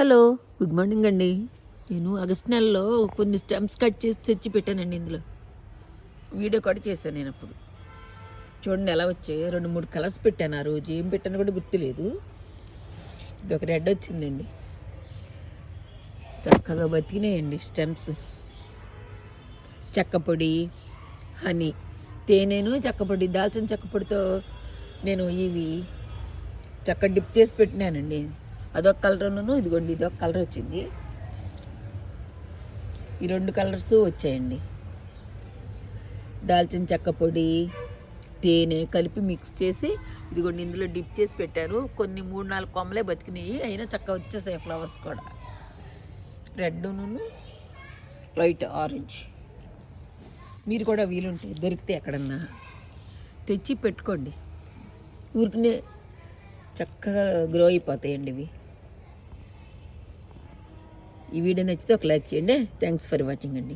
Hello, good morning అండి. నేను August నెలలో కొన్ని స్టెమ్స్ కట్ చేసి తెచ్చి పెట్టానండి. ఇందులో వీడియో కూడా చేశాను నేను అప్పుడు. చూడండి ఎలా వచ్చాయో. 2-3 కలర్స్ పెట్టాను ఆ రోజు. ఏం పెట్టాను కూడా గుర్తులేదు. ఇది ఒక రెడ్ వచ్చిందండి. చక్కగా బతికినాయండి స్టెమ్స్. చెక్కపొడి, హనీ, తేనెను చెక్కపొడి, దాల్చిన చెక్కపొడితో నేను ఇవి చక్క డిప్ చేసి పెట్టినానండి. అదొక కలర్ను, ఇదిగోండి ఇదొక కలర్ వచ్చింది. ఈ 2 కలర్స్ వచ్చాయండి. దాల్చిన చెక్క పొడి, తేనె కలిపి మిక్స్ చేసి ఇదిగోండి ఇందులో డిప్ చేసి పెట్టారు. కొన్ని 3-4 కొమ్మలే బతికినాయి, అయినా చక్క వచ్చేసాయి ఫ్లవర్స్ కూడా. రెడ్ను, వైట్, ఆరెంజ్. మీరు కూడా వీలుంటే దొరికితే ఎక్కడన్నా తెచ్చి పెట్టుకోండి. ఊరికనే చక్కగా గ్రో అయిపోతాయండి ఇవి. ఈ వీడియో నచ్చితే ఒక లైక్ చేయండి. థ్యాంక్స్ ఫర్ వాచింగ్ అండి.